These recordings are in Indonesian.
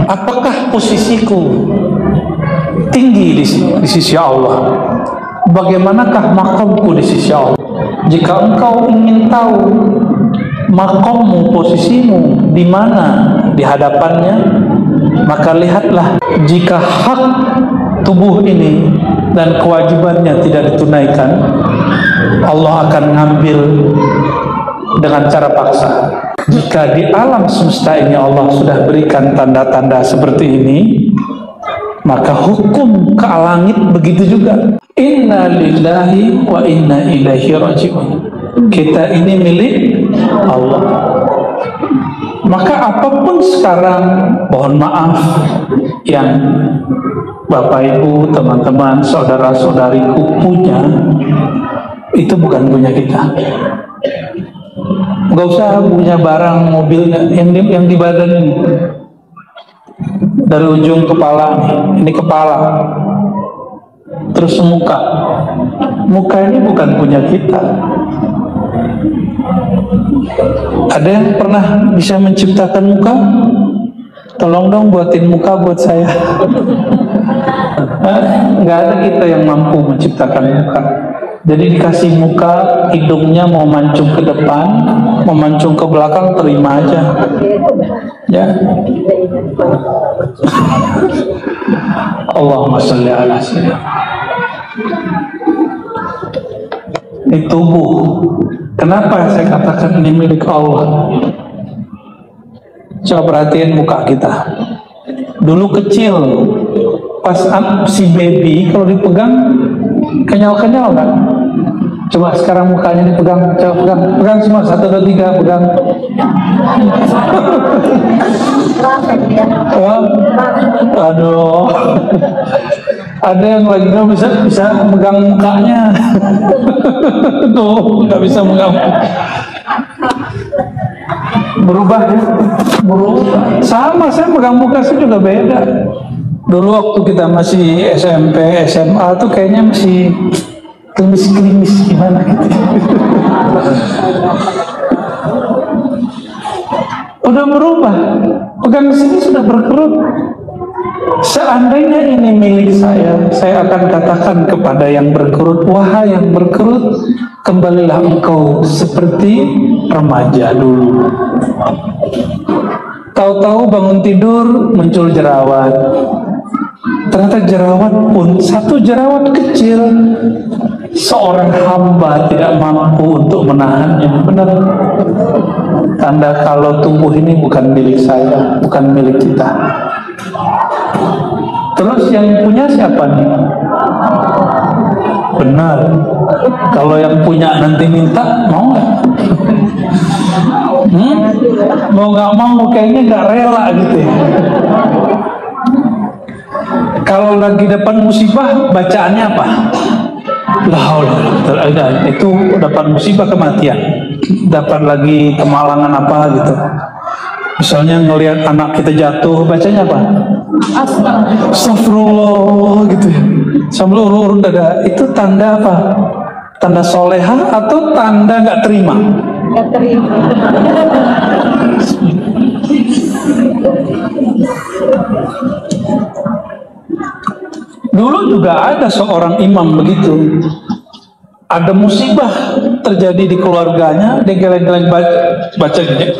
Apakah posisiku tinggi di sisi Allah? Bagaimanakah makamku di sisi Allah? Jika engkau ingin tahu makammu, posisimu di mana di hadapannya, maka lihatlah, jika hak tubuh ini dan kewajibannya tidak ditunaikan, Allah akan ngambil dengan cara paksa. Jika di alam semesta ini Allah sudah berikan tanda-tanda seperti ini, maka hukum ke langit begitu juga. Inna lillahi wa inna ilaihi raji'un. Kita ini milik Allah. Maka apapun sekarang, mohon maaf, yang Bapak Ibu, teman-teman, saudara-saudariku punya, itu bukan punya kita. Gak usah punya barang, mobilnya yang di badan ini, dari ujung kepala ini kepala, terus muka ini bukan punya kita. Ada yang pernah bisa menciptakan muka? Tolong dong buatin muka buat saya. Nggak ada kita yang mampu menciptakan muka. Jadi dikasih muka, hidungnya mau mancung ke depan, mau mancung ke belakang, terima aja. Ya. Allahumma sholli ala sayyidina. Ini tubuh. Kenapa saya katakan ini milik Allah? Coba perhatiin muka kita. Dulu kecil, pas si baby kalau dipegang kenyal-kenyal kan? Coba sekarang mukanya dipegang, coba pegang semua, 1, 2, 3, pegang. Aduh, ada yang lagi nggak bisa megang mukanya. Tuh, nggak bisa megang. Berubah ya, berubah. Sama, saya megang muka saya juga beda. Dulu waktu kita masih SMP, SMA tuh kayaknya masih klimis-klimis gimana gitu. Udah berubah, pegang sini sudah berkerut. Seandainya ini milik saya akan katakan kepada yang berkerut, wahai yang berkerut, kembalilah engkau seperti remaja dulu. Tahu-tahu bangun tidur muncul jerawat. Ternyata jerawat pun satu jerawat kecil, seorang hamba tidak mampu untuk menahannya. Benar. Tanda kalau tubuh ini bukan milik saya, bukan milik kita. Terus yang punya siapa nih? Benar. Kalau yang punya nanti minta, mau nggak? Mau nggak mau, kayaknya nggak rela gitu ya. Kalau lagi dapat musibah, bacaannya apa? La haula wala quwwata, itu dapat musibah kematian. Dapat lagi kemalangan apa gitu. Misalnya ngelihat anak kita jatuh, bacanya apa? Astagfirullah gitu ya. Sambil urun dada. Itu tanda apa? Tanda soleha atau tanda nggak terima? Nggak terima. Dulu juga ada seorang imam begitu. Ada musibah terjadi di keluarganya, dia geleng-geleng baca gini,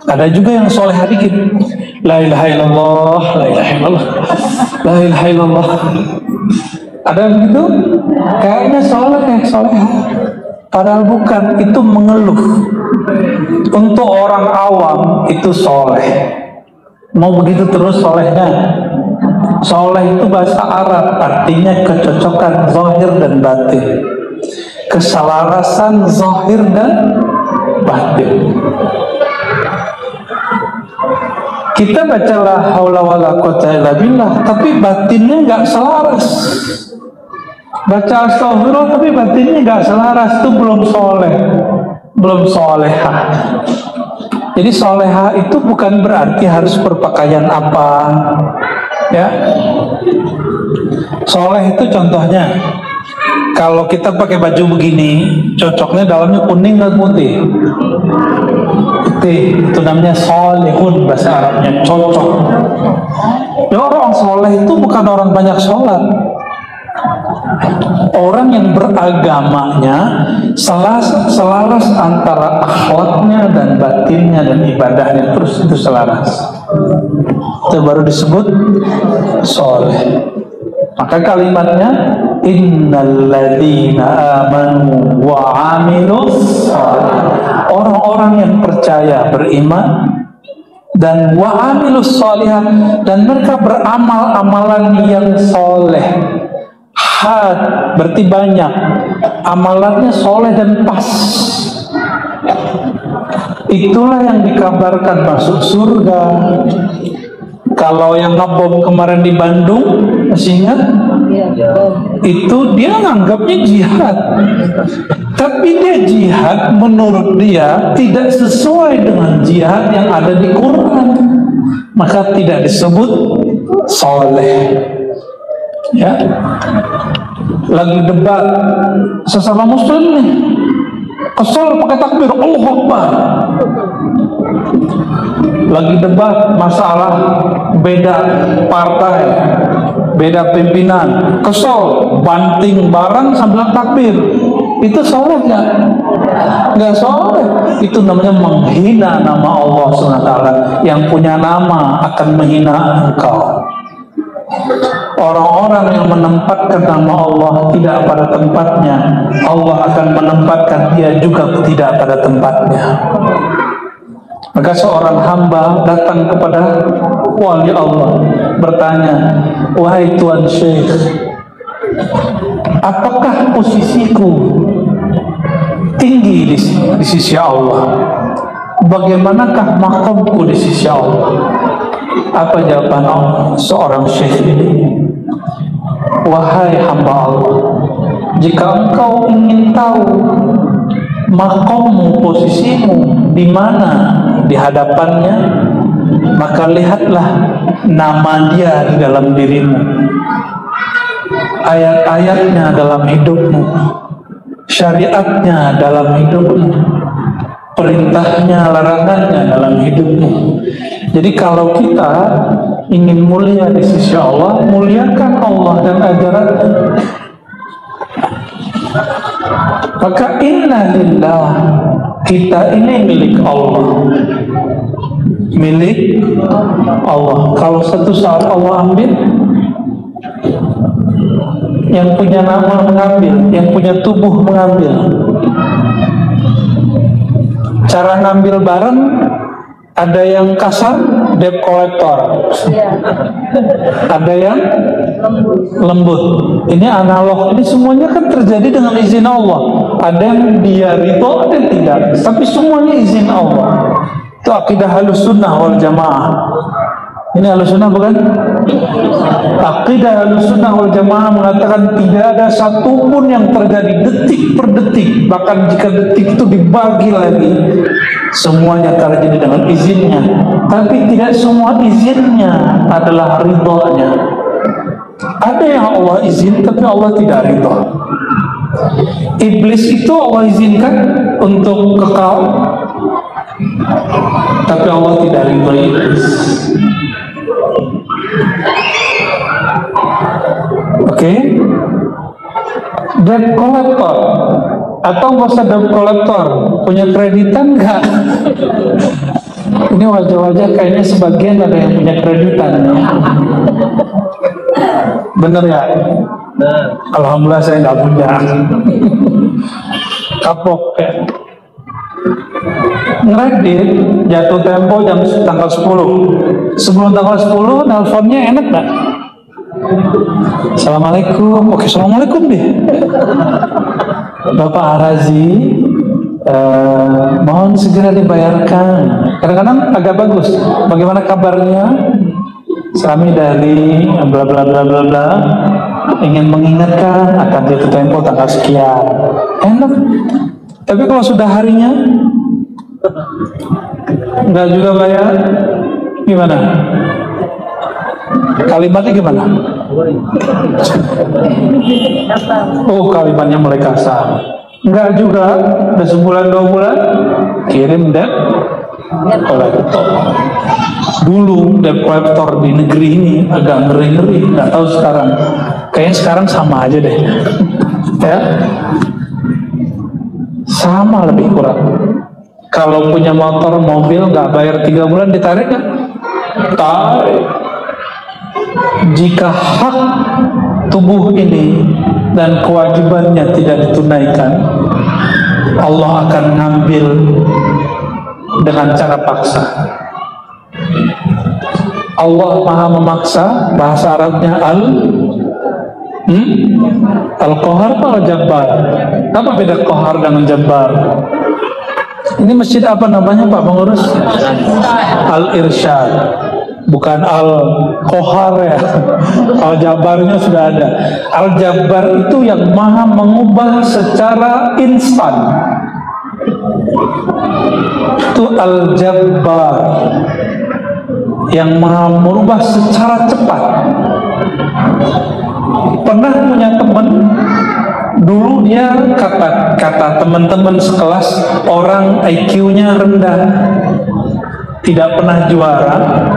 ada juga yang soleh dikit, la ilaha illallah, la ilaha illallah, la ilaha illallah. Ada yang begitu, kayaknya soleh, padahal bukan. Itu mengeluh. Untuk orang awam itu soleh. Mau begitu terus solehnya. Soleh itu bahasa Arab, artinya kecocokan zahir dan batin, keselarasan zahir dan batin. Kita baca la haula wala quwwata illa billah, tapi batinnya nggak selaras. Baca astagfirullah tapi batinnya nggak selaras, itu belum soleh, belum solehah. Jadi solehah itu bukan berarti harus berpakaian apa, ya. Soleh itu contohnya Kalau kita pakai baju begini, cocoknya dalamnya kuning dan putih. Putih, itu namanya solihun, bahasa Arabnya cocok. Ya, orang soleh itu bukan orang banyak sholat. Orang yang beragamanya selaras antara akhlaknya dan batinnya dan ibadahnya, terus itu selaras. Itu baru disebut soleh. Maka kalimatnya innalladzina amanu wa amilus shalihat. Orang-orang yang percaya, beriman dan wa amilus shalihat, dan mereka beramal amalan yang soleh. Had berarti banyak, amalannya soleh dan pas. Itulah yang dikabarkan masuk surga. Kalau yang ngebom kemarin di Bandung, masih ingat? Itu dia nganggapnya jihad, tapi dia jihad menurut dia tidak sesuai dengan jihad yang ada di Quran, maka tidak disebut soleh. Ya, lagi debat sesama muslim nih, kesel pakai takbir Allahu Akbar. Lagi debat masalah beda partai, beda pimpinan, kesel banting barang sambil takbir. Itu soleh nggak? Nggak soleh. Itu namanya menghina nama Allah SWT. Yang punya nama akan menghina engkau. Orang-orang yang menempatkan nama Allah tidak pada tempatnya, Allah akan menempatkan dia juga tidak pada tempatnya. Maka seorang hamba datang kepada wali Allah, bertanya, wahai Tuan Syekh, apakah posisiku tinggi di sisi Allah? Bagaimanakah makamku di sisi Allah? Apa jawaban seorang syekh ini? Wahai hamba Allah, jika engkau ingin tahu makammu, posisimu di mana di hadapannya, maka lihatlah nama dia di dalam dirimu, ayat-ayatnya dalam hidupmu, syariatnya dalam hidupmu, perintahnya, larangannya dalam hidupmu. Jadi kalau kita ingin mulia di sisi Allah, muliakan Allah dan ajarannya. Maka inna lillah, kita ini milik Allah, milik Allah. Kalau satu saat Allah ambil, yang punya nama mengambil, yang punya tubuh mengambil. Cara ngambil barang, ada yang kasar, debt collector, ada yang lembut. Ini analog. Ini semuanya kan terjadi dengan izin Allah. Ada yang dia ridho, ada yang tidak. Tapi semuanya izin Allah. Itu akidah Ahlussunnah wal Jamaah. Ini Ahlussunnah bukan? Akidah Ahlussunnah wal Jamaah mengatakan tidak ada satupun yang terjadi detik per detik. Bahkan jika detik itu dibagi lagi, semuanya terjadi dengan izinnya. Tapi tidak semua izinnya adalah ridhonya. Ada yang Allah izin, tapi Allah tidak ridho. Iblis itu Allah izinkan untuk kekal, tapi Allah tidak ridho iblis. Oke? Debt collector atau nggak usah debt collector, punya kreditan nggak? Ini wajah-wajah kayaknya sebagian ada yang punya kreditan. Bener ya? Alhamdulillah saya nggak punya. Kapok ya. Ngeredit jatuh tempo jam tanggal 10. Sebelum tanggal 10 nelponnya enak gak? Assalamualaikum. Oke, assalamualaikum deh. Bapak Arazi, mohon segera dibayarkan. Kadang-kadang agak bagus. Bagaimana kabarnya? Kami dari bla bla bla bla bla ingin mengingatkan akan jatuh tempo tanggal sekian. Enak. Tapi kalau sudah harinya enggak juga bayar, gimana? Kalimatnya gimana? Oh, kalimatnya mulai kasar. Enggak juga, udah sebulan 2 bulan kirim debt collector. Dulu debt collector di negeri ini agak ngeri-ngeri, nggak tahu sekarang. Kayaknya sekarang sama aja deh. Ya, sama lebih kurang. Kalau punya motor, mobil nggak bayar 3 bulan ditarik kan? Tarik. Jika hak tubuh ini dan kewajibannya tidak ditunaikan, Allah akan ngambil dengan cara paksa. Allah maha memaksa, bahasa Arabnya Al-Qahar atau Al-Jabbar? Apa beda Qahar dengan Jabbar? Ini masjid apa namanya Pak Pengurus? Al-Irsyad, bukan Al-Qahar ya. Al-Jabbarnya sudah ada. Al-Jabbar itu yang maha mengubah secara instan. Itu Al-Jabbar, yang maha merubah secara cepat. Pernah punya teman, dulu dia kata teman-teman sekelas, orang IQ-nya rendah, tidak pernah juara,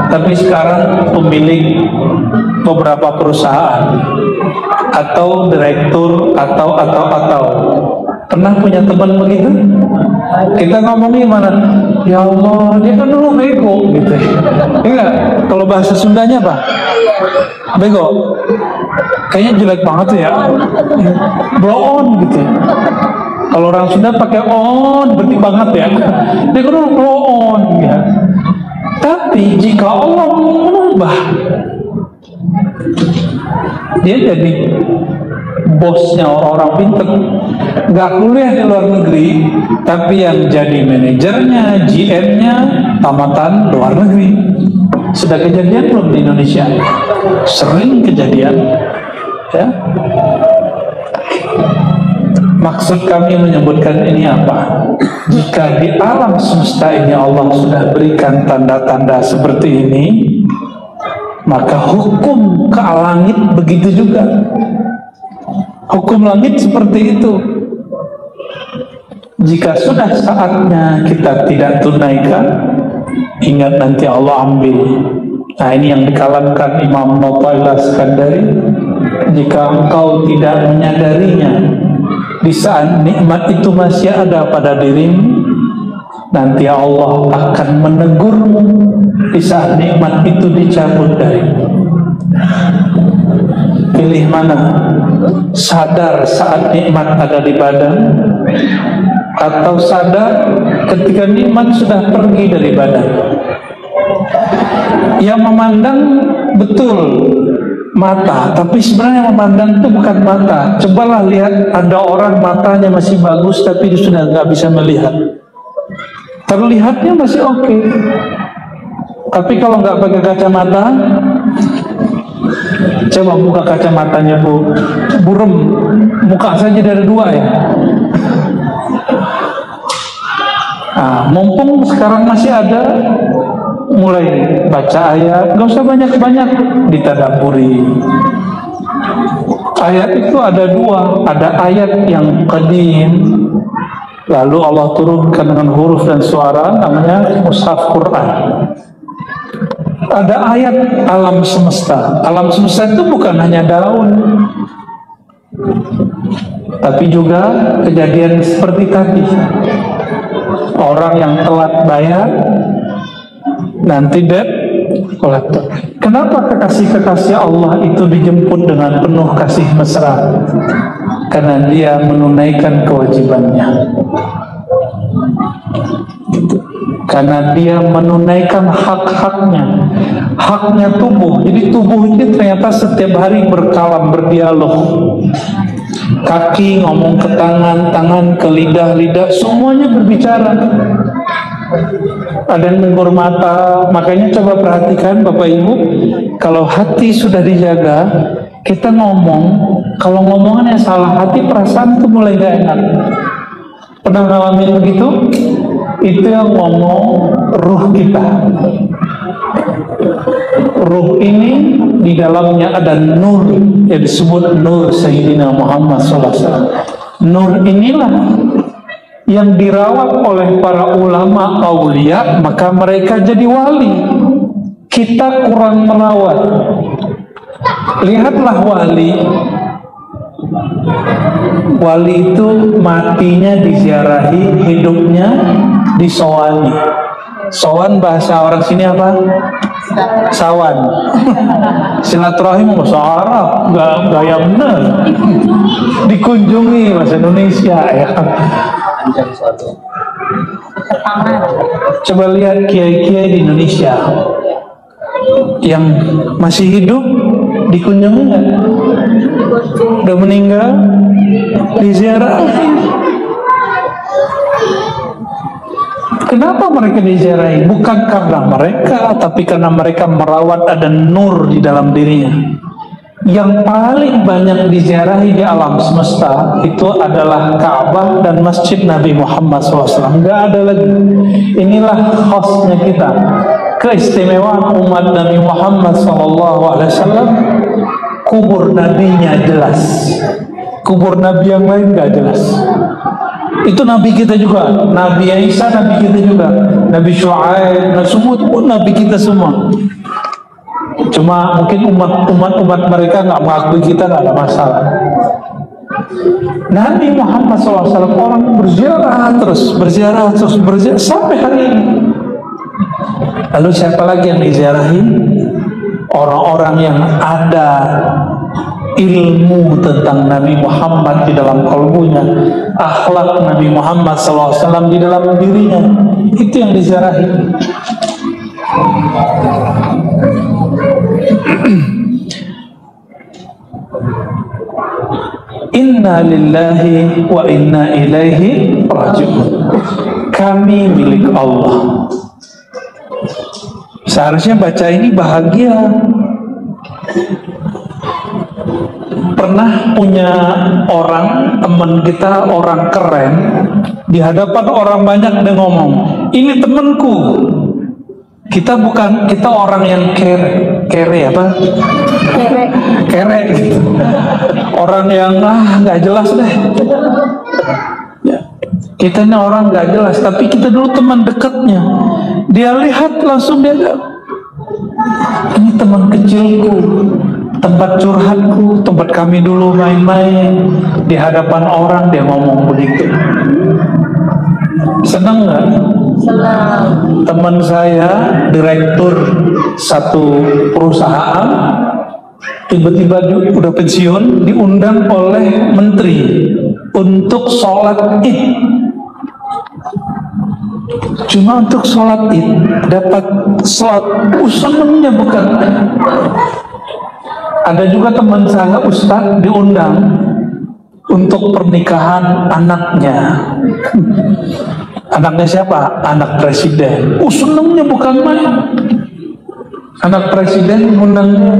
tapi sekarang pemilik beberapa perusahaan atau direktur atau pernah punya teman begitu. Kita ngomongin mana? Ya Allah, dia kan dulu bego gitu. Enggak, kalau bahasa Sundanya apa? Bego. Kayaknya jelek banget ya. Blow on gitu. Kalau orang Sunda pakai on, berarti banget ya. Dia kan dulu blow on ya. Tapi jika Allah mengubah, dia jadi bosnya orang-orang pinter, nggak kuliah di luar negeri, tapi yang jadi manajernya, GM-nya tamatan luar negeri. Sudah kejadian belum di Indonesia? Sering kejadian, ya. Maksud kami menyebutkan ini apa? Jika di alam semesta ini Allah sudah berikan tanda-tanda seperti ini, maka hukum ke langit begitu juga. Hukum langit seperti itu. Jika sudah saatnya kita tidak tunaikan, ingat nanti Allah ambil. Nah, ini yang dikalamkan Imam Notailah Skandari. Jika engkau tidak menyadarinya, di saat nikmat itu masih ada pada dirimu, nanti Allah akan menegurmu di saat nikmat itu dicabut darimu. Pilih mana? Sadar saat nikmat ada di badan, atau sadar ketika nikmat sudah pergi dari badan? Yang memandang betul mata, tapi sebenarnya yang memandang itu bukan mata. Cobalah lihat, ada orang matanya masih bagus tapi dia sudah nggak bisa melihat. Terlihatnya masih oke, tapi kalau nggak pakai kacamata, coba buka kacamatanya Bu, burem, muka saja ada 2 ya. Nah, mumpung sekarang masih ada, mulai baca ayat, nggak usah banyak-banyak, ditadaburi. Ayat itu ada 2, ada ayat yang qadim, lalu Allah turunkan dengan huruf dan suara, namanya mushaf Quran. Ada ayat alam semesta. Alam semesta itu bukan hanya daun, tapi juga kejadian seperti tadi. Orang yang telat bayar, nanti debt collector. Kenapa kekasih-kekasih Allah itu dijemput dengan penuh kasih mesra? Karena dia menunaikan kewajibannya. Karena dia menunaikan hak-haknya, haknya tubuh. Jadi tubuh ini ternyata setiap hari berkalam, berdialog. Kaki ngomong ke tangan, tangan ke lidah, lidah, semuanya berbicara. Ada yang menegur mata. Makanya coba perhatikan Bapak Ibu, kalau hati sudah dijaga, kita ngomong, kalau ngomongannya salah, hati perasaan itu mulai gak enak. Pernah ngalamin begitu? Itu yang ngomong ruh kita. Ruh ini di dalamnya ada nur yang disebut nur Sayyidina Muhammad SAW. Nur inilah yang dirawat oleh para ulama aulia, maka mereka jadi wali. Kita kurang merawat. Lihatlah wali. Wali itu matinya diziarahi, hidupnya disowani. Sowan bahasa orang sini apa? Sawan. Silaturahim bahasa Arab, gaya bener. Dikunjungi bahasa Indonesia ya. Coba lihat kiai-kiai di Indonesia yang masih hidup dikunjungi nggak? Udah meninggal diziarah. Kenapa mereka diziarahi? Bukan karena mereka, tapi karena mereka merawat ada nur di dalam dirinya. Yang paling banyak diziarahi di alam semesta itu adalah Ka'bah dan Masjid Nabi Muhammad SAW. Nggak ada lagi. Inilah khasnya kita. Keistimewaan umat Nabi Muhammad SAW, kubur nabinya jelas. Kubur nabi yang lain nggak jelas. Itu nabi kita juga, Nabi Isa nabi kita juga, Nabi Syuaib, semua itu pun nabi kita semua. Cuma mungkin umat mereka nggak mengakui kita, nggak ada masalah. Nabi Muhammad SAW orang berziarah terus sampai hari ini. Lalu siapa lagi yang diziarahi? Orang-orang yang ada ilmu tentang Nabi Muhammad di dalam kalbunya, akhlak Nabi Muhammad SAW di dalam dirinya, itu yang diziarahi. Inna lillahi wa inna ilaihi raji'un. Kami milik Allah. Seharusnya baca ini bahagia. Pernah punya orang, teman kita orang keren, di hadapan orang banyak dia ngomong, ini temanku. Kita orang yang kere apa? Kere gitu. Orang yang nggak jelas deh. Ya. Kita ini orang nggak jelas, tapi kita dulu teman dekatnya. Dia lihat langsung dia, ini teman kecilku, tempat curhatku, tempat kami dulu main-main. Di hadapan orang dia ngomong begitu. Senang nggak? Senang. Teman saya direktur satu perusahaan, tiba-tiba udah pensiun, diundang oleh menteri untuk sholat Id. Cuma untuk sholat Id dapat slot, senangnya bukan. Ada juga teman saya Ustadz diundang untuk pernikahan anaknya. Anaknya siapa? Anak presiden. Senangnya bukan main. Anak presiden mengundangnya.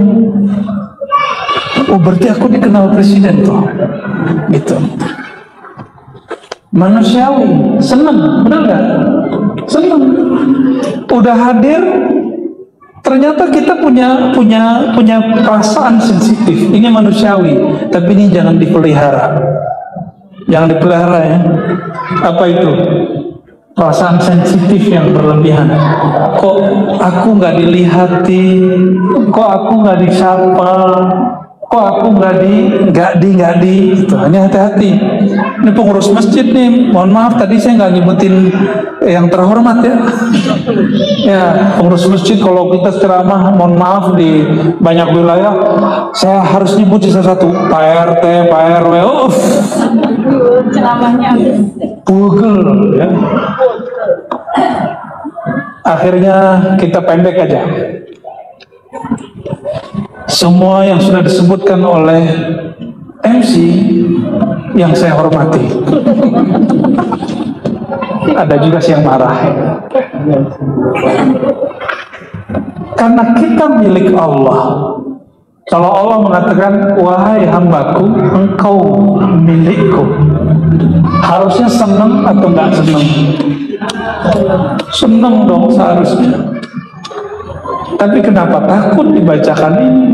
Berarti aku dikenal presiden tuh. Gitu. Manusiawi, senang, benar nggak? Senang. Udah hadir, ternyata kita punya perasaan sensitif. Ini manusiawi, tapi ini jangan dipelihara. Jangan dipelihara ya. Apa itu? Perasaan sensitif yang berlebihan. Kok aku nggak dilihati? Kok aku nggak disapa? Kok aku nggak di gitu. Ini hati-hati. Ini pengurus masjid nih, mohon maaf tadi saya nggak nyebutin yang terhormat ya. Ya, pengurus masjid kalau kita ceramah, mohon maaf di banyak wilayah saya harus nyebutin satu-satu, Pak RT, Pak RW. Ceramahnya pugel ya. Akhirnya kita pendek aja. Semua yang sudah disebutkan oleh MC yang saya hormati. Ada juga yang marah. Karena kita milik Allah. Kalau Allah mengatakan, wahai hambaku, engkau milikku, harusnya senang atau enggak senang? Senang dong seharusnya. Tapi kenapa takut dibacakan ini?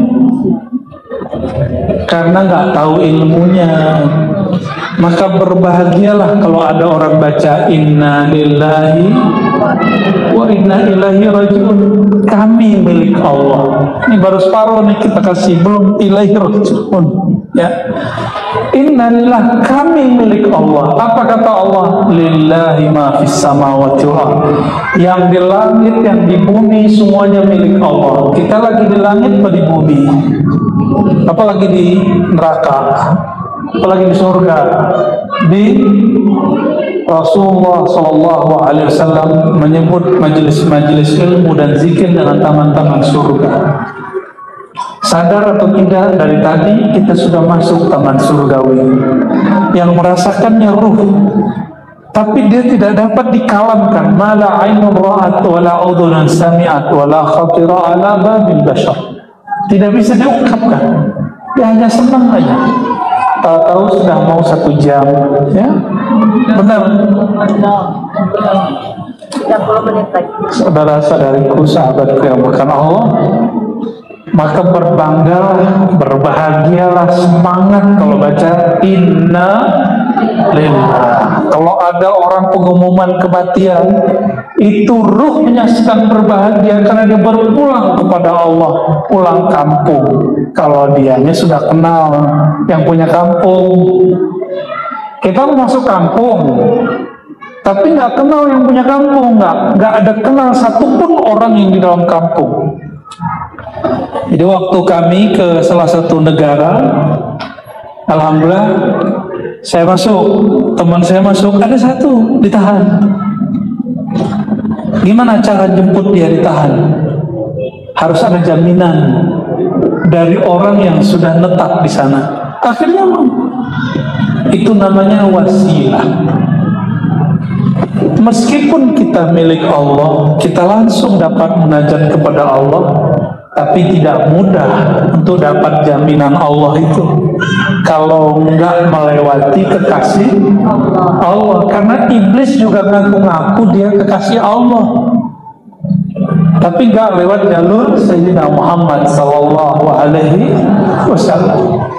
karena nggak tahu ilmunya. Maka berbahagialah kalau ada orang baca inna lillahi wa inna ilaihi rajiun, kami milik Allah. Ini baru separuh nih kita kasih, belum ilaihi rajiun ya. Inna lillah, kami milik Allah. Apa kata Allah? Lillahi ma fis samawati wal ardh, yang di langit yang di bumi semuanya milik Allah. Kita lagi di langit apa di bumi? Apalagi di neraka, apalagi di surga. Di Rasulullah SAW menyebut majelis-majelis ilmu dan zikir dengan taman-taman surga. Sadar atau tidak, dari tadi kita sudah masuk taman surgawi yang merasakannya ruh, tapi dia tidak dapat dikalamkan. Mala ainun ra'at wala udhunun sami'at wala khatira ala babil bashar, tidak bisa diungkapkan. Dia hanya senang aja. Tahu-tahu sudah mau 1 jam, ya benar. 30 menit lagi. Saudara-saudariku, sahabatku yang bukan Allah, maka berbanggalah, berbahagialah, semangat kalau baca inna lillah. Kalau ada orang pengumuman kematian, itu ruhnya sedang berbahagia karena dia berpulang kepada Allah, pulang kampung. Kalau dianya sudah kenal yang punya kampung. Kita masuk kampung, tapi nggak kenal yang punya kampung, nggak ada kenal satupun orang yang di dalam kampung. Jadi waktu kami ke salah satu negara, alhamdulillah saya masuk, teman saya masuk, ada satu ditahan. Gimana cara jemput dia ditahan? Harus ada jaminan dari orang yang sudah netap di sana. Akhirnya itu namanya wasilah. Meskipun kita milik Allah, kita langsung dapat munajat kepada Allah, tapi tidak mudah untuk dapat jaminan Allah itu kalau nggak melewati kekasih Allah. Karena iblis juga ngaku-ngaku dia kekasih Allah, tapi nggak lewat jalur Sayyidina Muhammad Sallallahu Alaihi Wasallam.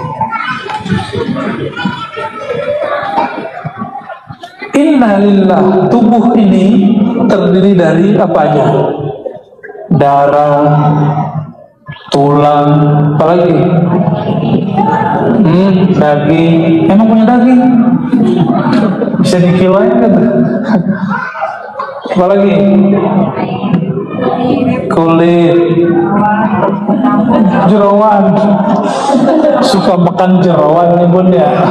Inna lillah, tubuh ini terdiri dari apa aja? Darah, tulang, apalagi? Daging. Emang punya daging? Bisa dikilain kan? Apalagi? Kulit, jerawan. Suka makan jerawan nih bun ya.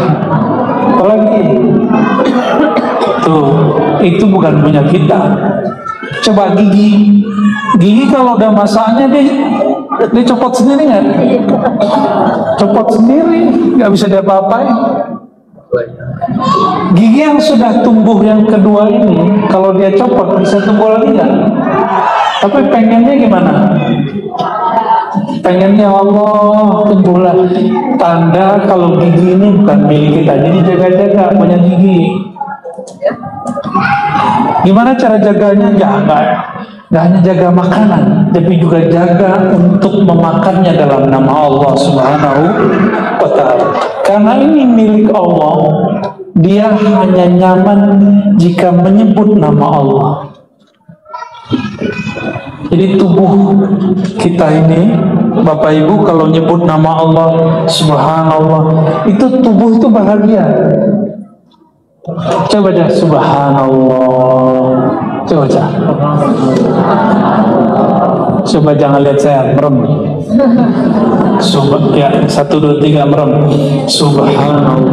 Apalagi? Tuh, itu bukan punya kita. Coba gigi. Gigi kalau udah masaknya dia copot sendiri nggak? Copot sendiri, nggak bisa diapa-apain. Gigi yang sudah tumbuh yang kedua ini, kalau dia copot bisa tumbuh lagi nggak? Tapi pengennya gimana? Pengennya Allah tumbuhlah. Tanda kalau gigi ini bukan milik kita, jadi jaga-jaga punya gigi. Gimana cara jaganya? Nggak hanya jaga makanan, tapi juga jaga untuk memakannya dalam nama Allah Subhanahu wa Ta'ala. Karena ini milik Allah, dia hanya nyaman jika menyebut nama Allah. Jadi tubuh kita ini, Bapak Ibu, kalau nyebut nama Allah Subhanallah, itu tubuh itu bahagia. Coba aja Subhanallah. Coba aja. Coba jangan lihat saya merem. Ya, 1, 2, 3 merem. Subhanallah.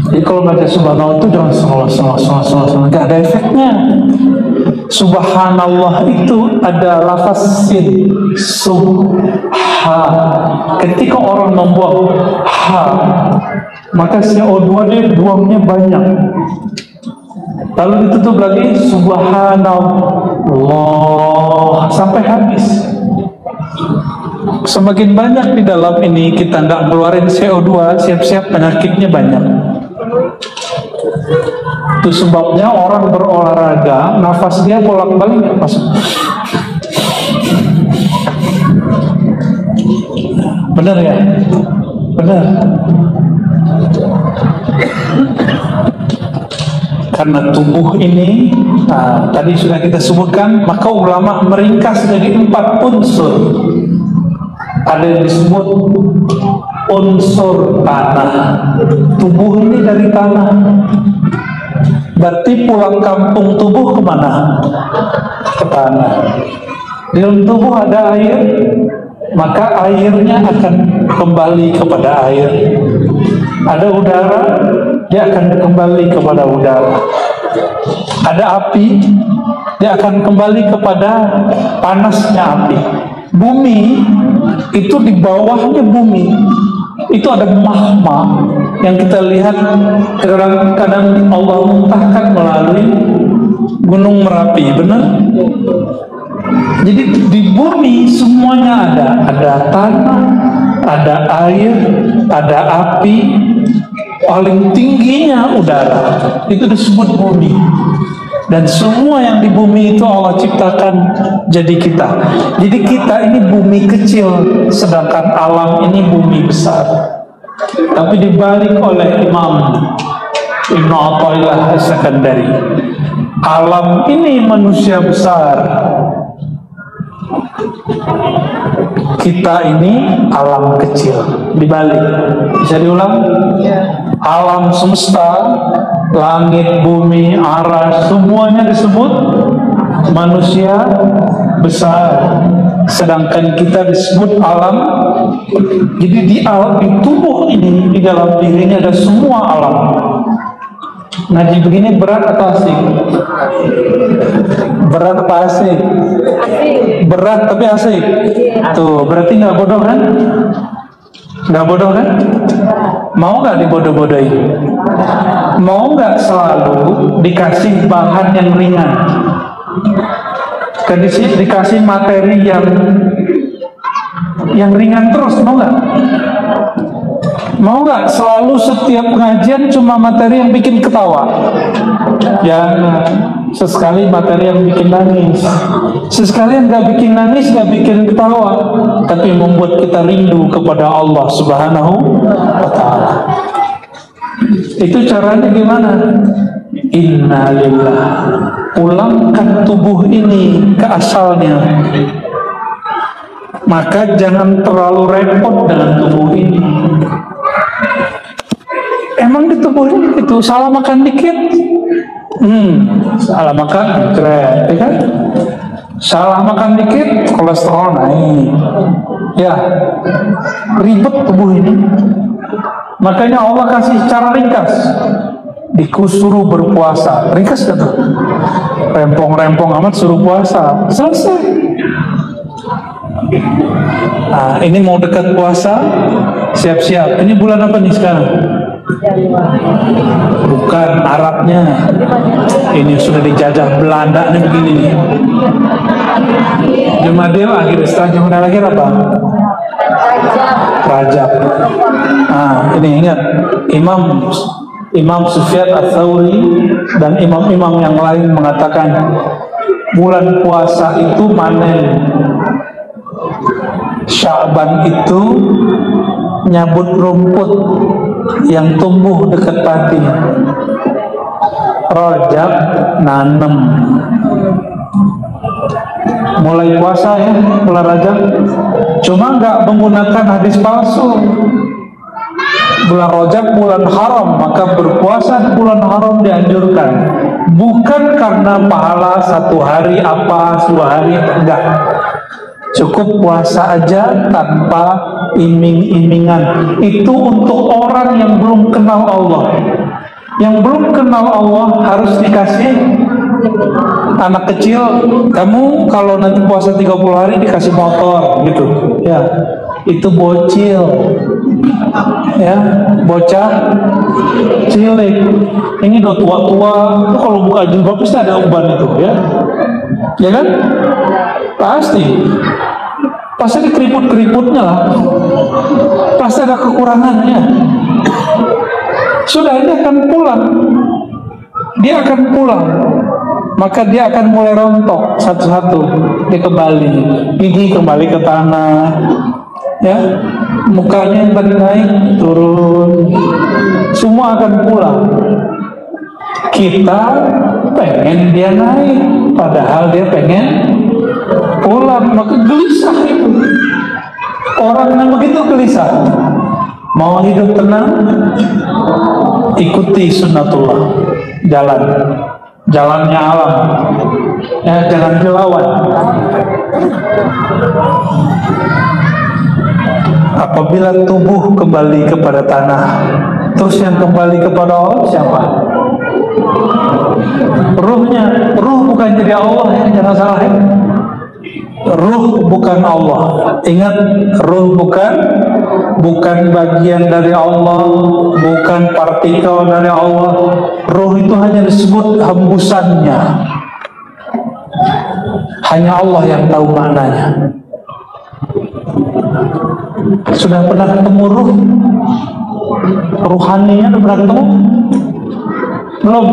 Jadi kalau baca Subhanallah itu jangan salah, nggak ada efeknya. Subhanallah itu ada lafaz sin, subha. Ketika orang membuang ha, maka CO2 dia buangnya banyak. Lalu ditutup lagi subhanallah sampai habis. Semakin banyak di dalam ini kita nggak keluarin CO2, siap-siap penyakitnya banyak. Itu sebabnya orang berolahraga, nafas dia bolak-balik masuk. Benar ya? Benar. Karena tubuh ini tadi sudah kita sebutkan, maka ulama meringkas jadi 4 unsur. Ada yang disebut unsur tanah. Tubuh ini dari tanah. Berarti pulang kampung tubuh kemana? Ke tanah. Di dalam tubuh ada air, maka airnya akan kembali kepada air. Ada udara, dia akan kembali kepada udara. Ada api, dia akan kembali kepada panasnya api. Bumi itu, di bawahnya bumi itu ada magma yang kita lihat kadang-kadang Allah muntahkan melalui Gunung Merapi, benar? Jadi di bumi semuanya ada tanah, ada air, ada api, paling tingginya udara, itu disebut bumi. Dan semua yang di bumi itu Allah ciptakan jadi kita. Jadi kita ini bumi kecil, sedangkan alam ini bumi besar. Tapi dibalik oleh Imam Ibnu Athaillah As-Sakandari, alam ini manusia besar, kita ini alam kecil. Dibalik, bisa diulang? Alam semesta, langit, bumi, aras, semuanya disebut manusia besar, sedangkan kita disebut alam. Jadi di tubuh ini, di dalam dirinya ada semua alam. Ngaji begini berat atau asik? Berat apa asik? Berat tapi asik. Tuh, berarti nggak bodoh kan? Nggak bodoh kan? Mau nggak dibodoh-bodohin? Mau nggak selalu dikasih bahan yang ringan? Dikasih materi yang ringan terus, mau nggak? Mau nggak selalu setiap pengajian cuma materi yang bikin ketawa? Jangan. Sesekali materi yang bikin nangis, sesekali yang nggak bikin nangis, nggak bikin ketawa, tapi membuat kita rindu kepada Allah Subhanahu wa Ta'ala. Itu caranya gimana? Innalillah. Pulangkan tubuh ini ke asalnya. Maka jangan terlalu repot dengan tubuh ini. Emang di tubuh ini itu salah makan dikit, salah makan keren, ya kan? Salah makan dikit, kolesterol naik. Ya, ribet tubuh ini. Makanya Allah kasih cara ringkas. Disuruh berpuasa, ringkas kan? Rempong-rempong amat suruh puasa, selesai. Nah, ini mau dekat puasa, siap-siap. Ini bulan apa nih sekarang? Bukan Arabnya, ini sudah dijajah Belanda nih, begini nih. Jumadil akhir, setelah Jumadil akhir apa? Rajab. Nah, ini ingat, Imam Sufyan Ats-Tsauri dan imam-imam yang lain mengatakan bulan puasa itu panen, Sya'ban itu nyabut rumput yang tumbuh dekat padi, Rajab nanem. Mulai puasa ya, bulan Rajab, cuma nggak menggunakan hadis palsu. Bulan Rajab bulan haram, maka berpuasa di bulan haram dianjurkan. Bukan karena pahala 1 hari apa, 2 hari, enggak. Cukup puasa aja tanpa iming-imingan. Itu untuk orang yang belum kenal Allah. Yang belum kenal Allah harus dikasih. Anak kecil, kamu kalau nanti puasa 30 hari dikasih motor gitu, ya itu bocil, ya bocah cilik. Ini udah tua-tua, kalau buka jilbab pasti ada uban itu, ya kan? Pasti ada keriput-keriputnya lah, pasti ada kekurangannya. Sudah, ini akan pulang, dia akan pulang, maka dia akan mulai rontok satu-satu. Dia kembali, gigi kembali ke tanah, ya, mukanya yang tadi naik turun, semua akan pulang. Kita pengen dia naik, padahal dia pengen pulang, maka gelisah itu. Orang yang begitu gelisah. Mau hidup tenang, ikuti sunnatullah, jalannya alam, ya, jangan dilawan. Apabila tubuh kembali kepada tanah, terus yang kembali kepada Allah siapa? Ruhnya. Ruh bukan jadi Allah, ya, jangan salah ya. Ruh bukan Allah. Ingat, ruh bukan bagian dari Allah, bukan partikel dari Allah. Ruh itu hanya disebut hembusannya. Hanya Allah yang tahu maknanya. Sudah pernah ketemu ruh? Ruhaninya sudah pernah ketemu? Belum?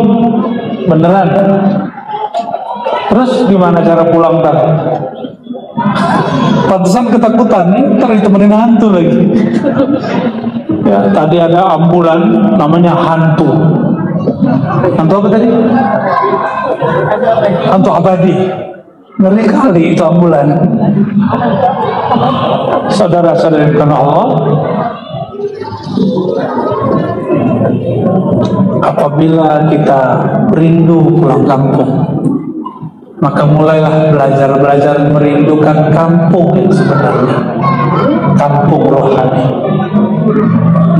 Beneran? Terus gimana cara pulang ntar? Pantesan ketakutan, ntar ditemenin hantu lagi. Ya, tadi ada ambulan namanya hantu. Hantu apa tadi? Hantu abadi. Ngeri kali itu ambulan. Saudara-saudara karena Allah, apabila kita rindu pulang kampung, maka mulailah belajar merindukan kampung yang sebenarnya, kampung rohani.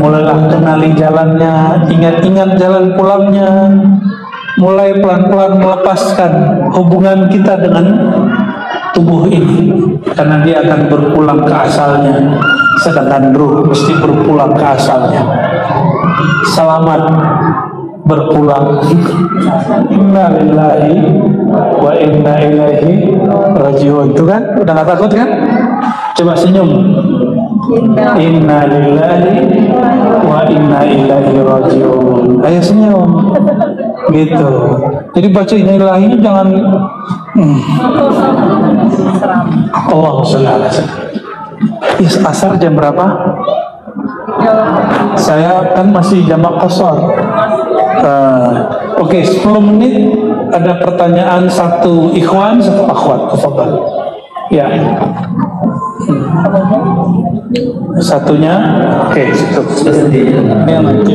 Mulailah kenali jalannya, ingat-ingat jalan pulangnya. Mulai pelan-pelan melepaskan hubungan kita dengan tubuh ini, karena dia akan berpulang ke asalnya, sedangkan ruh mesti berpulang ke asalnya. Selamat berpulang. Inna lillahi wa inna ilaihi rajiun. Itu kan udah gak takut kan? Coba senyum. Inna lillahi wa inna ilaihi rajiun. Ayo senyum. Gitu. Jadi baca inna lillahi jangan Allahumma sholli ala sayyidina. Asar jam berapa? Saya kan masih jamak qasar. Oke, 10 menit ada pertanyaan, satu ikhwan, satu akhwat. Tafadhal. Ya. Satunya, oke, situ. Ini nanti.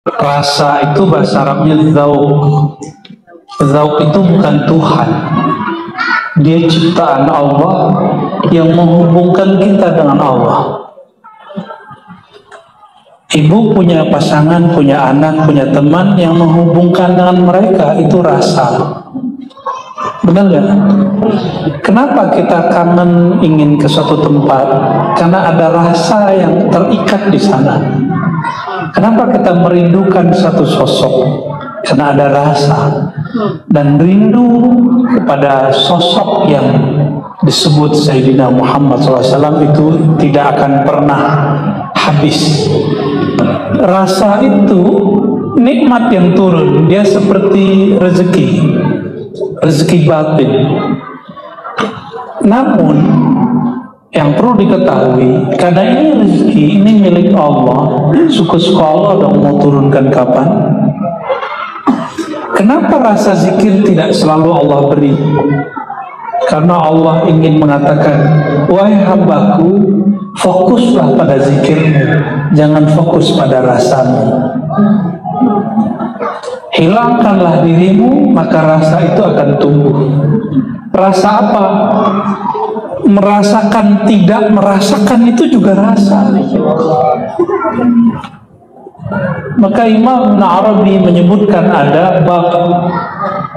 Rasa itu bahasa Arabnya dzauq. Dzauq itu bukan Tuhan. Dia ciptaan Allah yang menghubungkan kita dengan Allah. Ibu punya pasangan, punya anak, punya teman yang menghubungkan dengan mereka, itu rasa. Benar nggak? Kenapa kita kangen ingin ke suatu tempat? Karena ada rasa yang terikat di sana. Kenapa kita merindukan satu sosok? Karena ada rasa. Dan rindu kepada sosok yang disebut Sayyidina Muhammad SAW itu tidak akan pernah habis. Rasa itu nikmat yang turun, dia seperti rezeki batin. Namun yang perlu diketahui, karena ini rezeki, ini milik Allah, suka-suka Allah dong mau turunkan kapan. Kenapa rasa zikir tidak selalu Allah beri? Karena Allah ingin mengatakan, wahai hambaku, fokuslah pada zikirmu, jangan fokus pada rasamu. Hilangkanlah dirimu, maka rasa itu akan tumbuh. Rasa apa? Merasakan tidak merasakan itu juga rasa. Maka Imam Na'arabi menyebutkan ada bab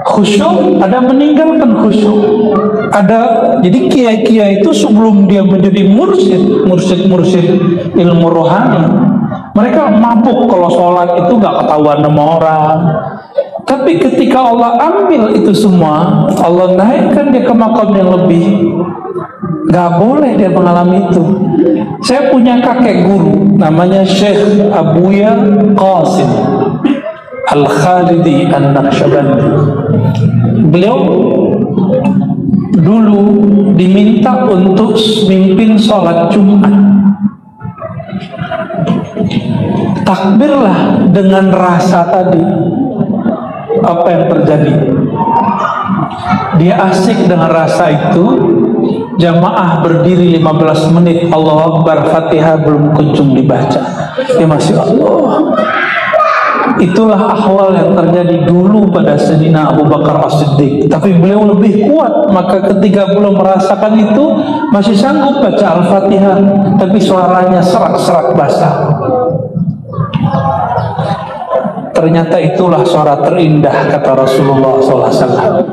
khusyuk, ada meninggalkan khusyuk. Jadi kiai-kiai itu sebelum dia menjadi mursyid ilmu rohani, mereka mabuk kalau sholat itu gak ketahuan sama orang. Tapi ketika Allah ambil itu semua, Allah naikkan dia ke makam yang lebih, gak boleh dia mengalami itu. Saya punya kakek guru namanya Syekh Abuya Qasim Al-Khalidi An-Naqsyabandi. Beliau dulu diminta untuk mimpin sholat Jumat. Takbirlah dengan rasa tadi. Apa yang terjadi? Dia asik dengan rasa itu. Jamaah berdiri 15 menit, Allahu Akbar, Fatihah belum kunjung dibaca, dia masih Allah. Itulah ahwal yang terjadi dulu pada Sayyidina Abu Bakar As-Siddiq. Tapi beliau lebih kuat, maka ketika belum merasakan itu masih sanggup baca Al-Fatihah, tapi suaranya serak-serak basah. Ternyata itulah suara terindah, kata Rasulullah SAW.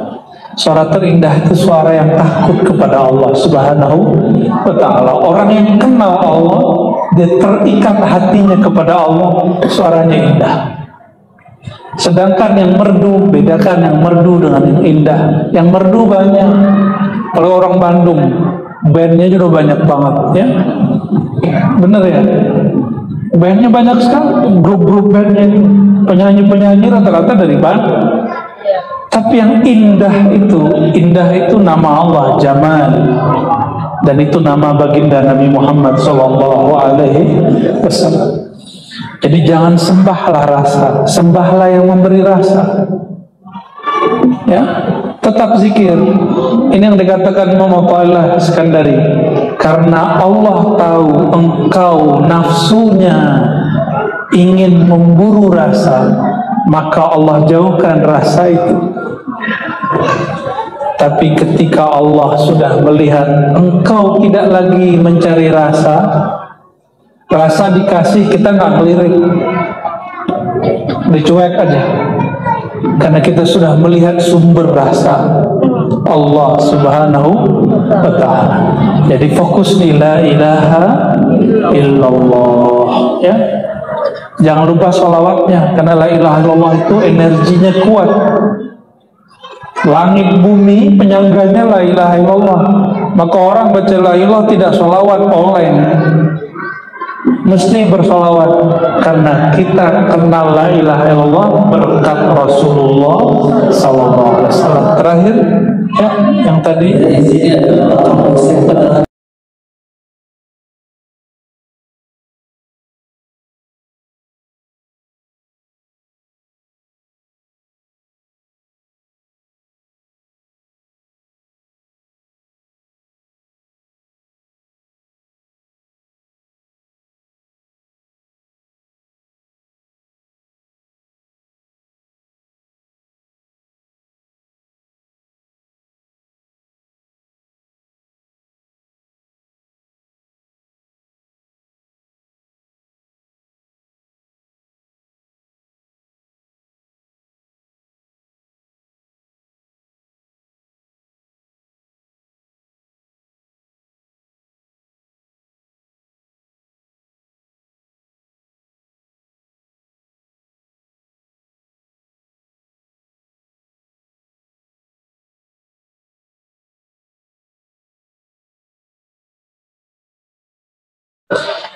Suara terindah itu suara yang takut kepada Allah Subhanahu wa ta'ala. Orang yang kenal Allah, dia terikat hatinya kepada Allah, suaranya indah. Sedangkan yang merdu, bedakan yang merdu dengan yang indah. Yang merdu banyak. Kalau orang Bandung, bandnya juga banyak banget, ya. Bener ya? Bandnya banyak sekali, grup-grup bandnya, penyanyi-penyanyi rata-rata dari Bandung. Tapi yang indah itu nama Allah, Jamal. Dan itu nama baginda Nabi Muhammad SAW. Jadi jangan sembahlah rasa, sembahlah yang memberi rasa. Ya, tetap zikir. Ini yang dikatakan Imam Athaillah Iskandari. Karena Allah tahu engkau nafsunya ingin memburu rasa, maka Allah jauhkan rasa itu. Tapi ketika Allah sudah melihat engkau tidak lagi mencari rasa, rasa dikasih kita nggak ngelirik, dicuek aja. Karena kita sudah melihat sumber rasa, Allah Subhanahu wa ta'ala. Jadi fokus di la ilaha illallah, ya. Jangan lupa sholawatnya, karena la ilaha illallah itu energinya kuat. Langit bumi penyangganya la ilaha illallah. Maka orang baca la ilaha tidak sholawat online, mesti bersolawat, karena kita kenal la ilaha illallah berkat Rasulullah SAW. Terakhir, ya, yang tadi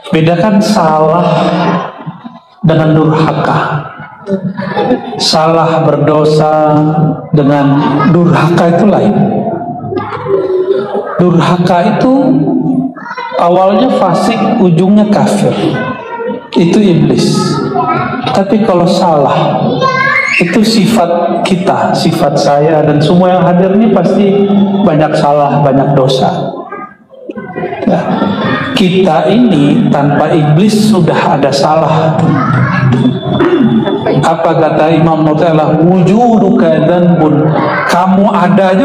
Bedakan salah dengan durhaka. Salah berdosa dengan durhaka itu lain. Durhaka itu awalnya fasik, ujungnya kafir. Itu iblis. Tapi kalau salah, itu sifat kita, sifat saya, dan semua yang hadir ini pasti banyak salah, banyak dosa. Nah, kita ini tanpa iblis sudah ada salah. Apa kata Imam Mu'tazilah? Wujuduka dzanbun. Kamu ada aja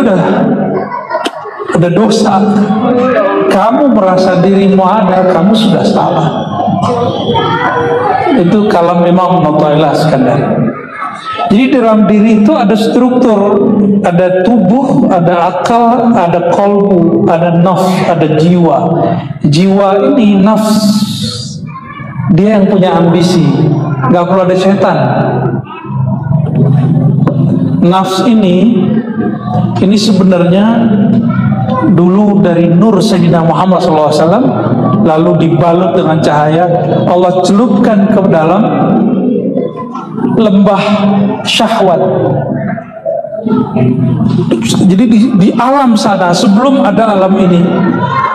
udah dosa. Kamu merasa dirimu ada, kamu sudah salah. Itu kalam Imam Mu'tazilah Iskandari. Jadi dalam diri itu ada struktur, ada tubuh, ada akal, ada qalbu, ada nafs, ada jiwa. Jiwa ini nafs, dia yang punya ambisi, gak perlu ada setan. Nafs ini sebenarnya dulu dari nur Sayyidina Muhammad SAW, lalu dibalut dengan cahaya, Allah celupkan ke dalam lembah syahwat. Jadi di alam sana, sebelum ada alam ini,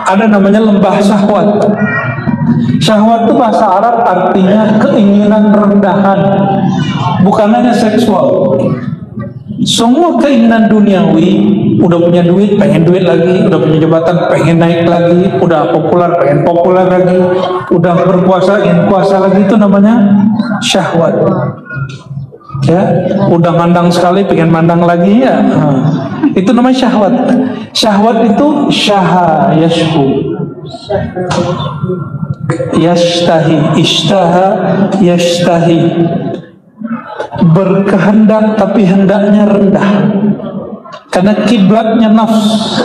ada namanya lembah syahwat. Syahwat itu bahasa Arab artinya keinginan rendahan, bukan hanya seksual. Semua keinginan duniawi, udah punya duit, pengen duit lagi, udah punya jabatan, pengen naik lagi, udah populer, pengen populer lagi, udah berkuasa, ingin kuasa lagi, itu namanya syahwat. Ya, udah mandang sekali, pengen mandang lagi, ya. Itu namanya syahwat. Syahwat itu syaha yashku, yashtahi, ishtaha yashtahi, berkehendak tapi hendaknya rendah, karena kiblatnya nafs,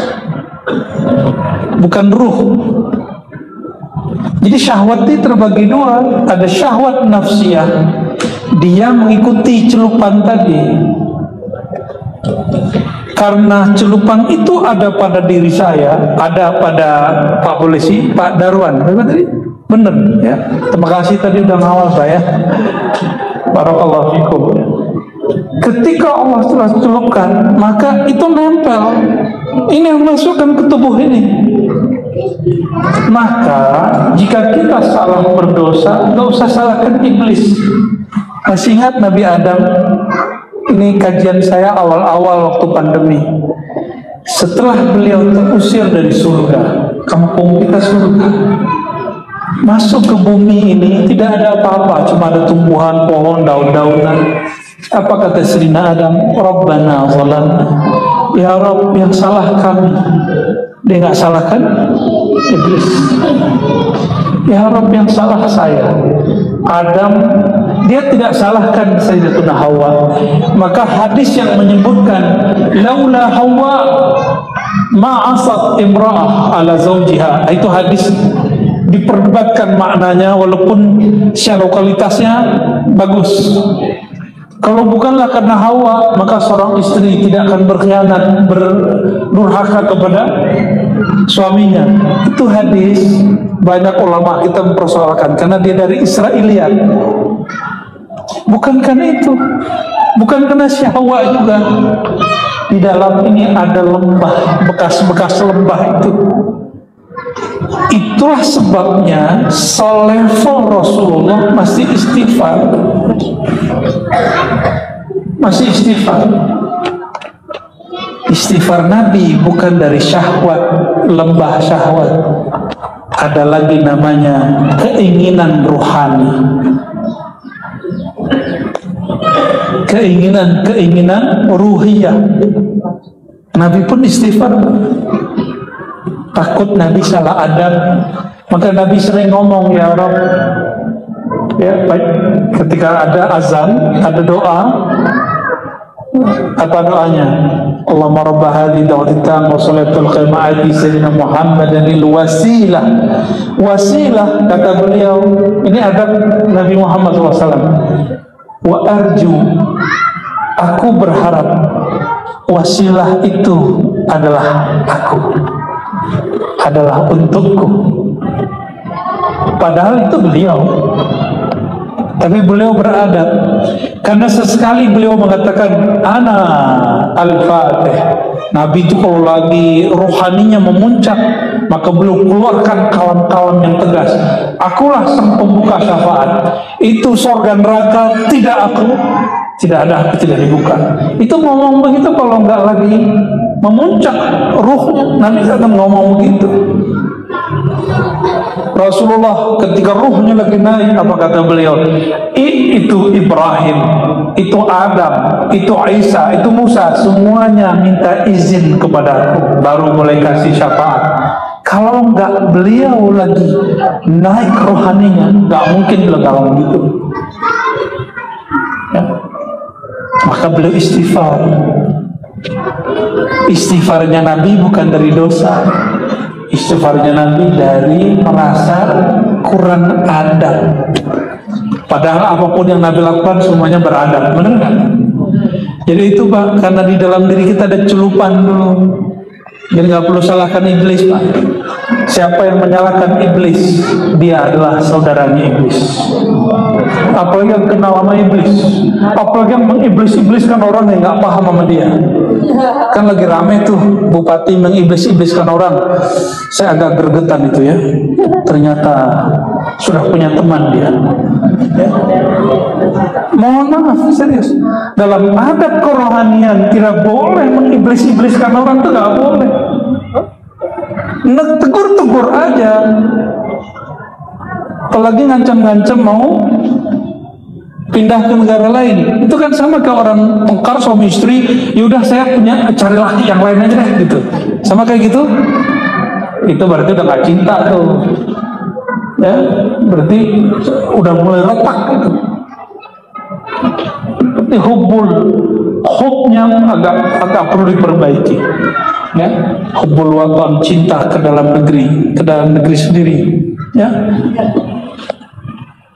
bukan ruh. Jadi syahwat itu terbagi dua. Ada syahwat nafsiyah, dia mengikuti celupan tadi. Karena celupan itu ada pada diri saya, ada pada Pak Polisi, Pak Darwan. Bener ya. Terima kasih tadi udah ngawal saya. Barakallahu fikum. Ketika Allah telah celupkan, maka itu nempel. Ini yang masukkan ke tubuh ini. Maka jika kita salah berdosa, nggak usah salahkan iblis. Masih ingat Nabi Adam? Ini kajian saya awal-awal waktu pandemi. Setelah beliau terusir dari surga, kampung kita surga, masuk ke bumi ini tidak ada apa-apa, cuma ada tumbuhan, pohon, daun-daunan. Apa kata Sayyidina Adam? Rabbana zalamna, ya Rabb, yang salah kami. Dia nggak salahkan iblis. Ya Rabb, yang salah saya. Adam, dia tidak salahkan Sayyidatuna Hawa. Maka hadis yang menyebutkan laula Hawa ma'asat imra'ah ala zawjiha, itu hadis diperdebatkan maknanya, walaupun secara lokalitasnya bagus. Kalau bukanlah karena Hawa, maka seorang istri tidak akan berkhianat, berdurhaka kepada suaminya. Itu hadis banyak ulama kita mempersoalkan karena dia dari Israiliyat. Bukan karena itu, bukan karena syahwat juga. Di dalam ini ada lembah, bekas-bekas lembah itu. Itulah sebabnya selevel Rasulullah masih istighfar. Masih istighfar. Istighfar Nabi bukan dari syahwat, lembah syahwat. Ada lagi namanya keinginan rohani. Keinginan ruhiyah. Nabi pun istighfar. Takut Nabi salah adab, maka Nabi sering ngomong, ya Rabb, ya, baik, ketika ada azan, ada doa. Apa doanya? Allahumma rabba hadhihi da'wati tammah wa salatul qiyamah sayyidina Muhammadanil wasilah. Wasilah, kata beliau, ini adab Nabi Muhammad SAW. Wa arju, aku berharap wasilah itu adalah aku, adalah untukku. padahal itu beliau. Tapi beliau beradab, karena sesekali beliau mengatakan ana al-fatih. Nabi itu kalau lagi rohaninya memuncak, maka beliau keluarkan kawan-kawan yang tegas, akulah sang pembuka syafaat. Itu surga neraka tidak ada, aku tidak dibuka. Itu ngomong begitu kalau nggak lagi memuncak ruhnya, Nabi akan ngomong begitu. Rasulullah ketika ruhnya lagi naik, apa kata beliau? Itu Ibrahim, itu Adam, itu Isa, itu Musa, semuanya minta izin kepadaku baru mulai kasih syafaat. Kalau nggak beliau lagi naik rohaninya, nggak mungkin beliau ngomong gitu. Ya. Maka beliau istighfar. Istighfarnya Nabi bukan dari dosa, istighfarnya Nabi dari merasa kurang adab. Padahal apapun yang Nabi lakukan semuanya beradab, benar kan? Jadi itu Pak, karena di dalam diri kita ada celupan dulu. Jadi nggak perlu salahkan iblis Pak. Siapa yang menyalahkan iblis, dia adalah saudaranya iblis. Apalagi yang kenal sama iblis, apalagi yang mengiblis-ibliskan orang yang nggak paham sama dia. Kan lagi rame tuh bupati mengiblis-ibliskan orang. Saya agak gregetan itu ya. Ternyata sudah punya teman dia. Ya. Mohon maaf, serius. Dalam adab kerohanian tidak boleh mengiblis-ibliskan orang, itu nggak boleh. Tegur-tegur aja. Apalagi ngancam-ngancam mau pindah ke negara lain, itu kan sama kayak orang tengkar suami istri, yaudah saya punya cari laki yang lain aja deh gitu, sama kayak gitu. Itu berarti udah gak cinta tuh, ya berarti udah mulai retak gitu. Ini hubnya agak perlu diperbaiki, ya. Hubbul watan, cinta ke dalam negeri sendiri, ya.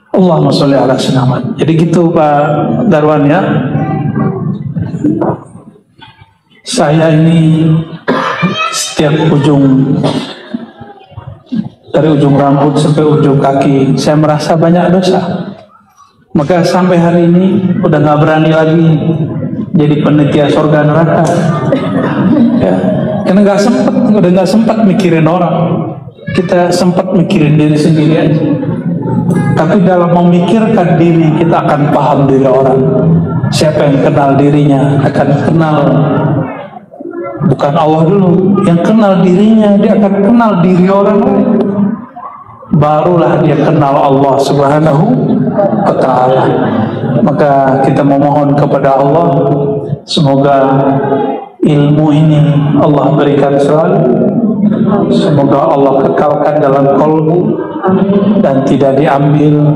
Allahumma sholli ala sayyidina Muhammad. Jadi gitu Pak Darwan ya. Saya ini setiap dari ujung rambut sampai ujung kaki, saya merasa banyak dosa. Maka sampai hari ini udah nggak berani lagi jadi penitia surga neraka. Ya, karena udah nggak sempat mikirin orang. Kita sempat mikirin diri sendiri aja. Tapi dalam memikirkan diri, kita akan paham diri orang. Siapa yang kenal dirinya akan kenal, bukan Allah dulu, yang kenal dirinya, dia akan kenal diri orang lain. Barulah dia kenal Allah Subhanahu wa ta'ala. Maka kita memohon kepada Allah, semoga ilmu ini Allah berikan selalu, semoga Allah kekalkan dalam qalbu dan tidak diambil.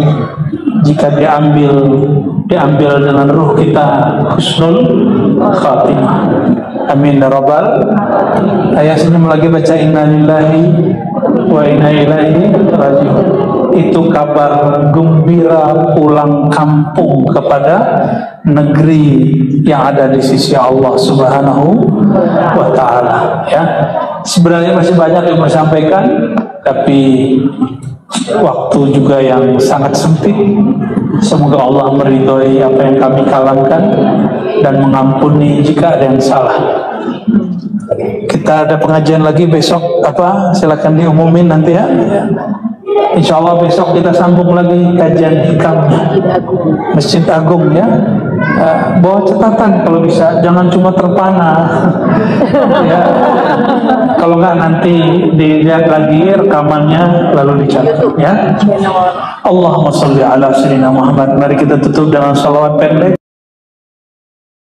Jika diambil dengan ruh kita husnul khatimah. Amin ya rabbal. Ayat senyum lagi baca inna lillahi wa inna ilaihi raji'un. Itu kabar gembira pulang kampung kepada negeri yang ada di sisi Allah Subhanahu wa ta'ala, ya. Sebenarnya masih banyak yang mau sampaikan, tapi waktu juga yang sangat sempit. Semoga Allah meridhoi apa yang kami kalamkan dan mengampuni jika ada yang salah. Kita ada pengajian lagi besok, silakan diumumin nanti ya. Insya Allah besok kita sambung lagi kajian hikamnya Masjid Agung ya. Bawa catatan kalau bisa, jangan cuma terpana. Ya. Kalau nggak nanti dilihat lagi rekamannya lalu dicatat ya. Allahumma sholli ala sayyidina Muhammad. Mari kita tutup dengan salawat pendek.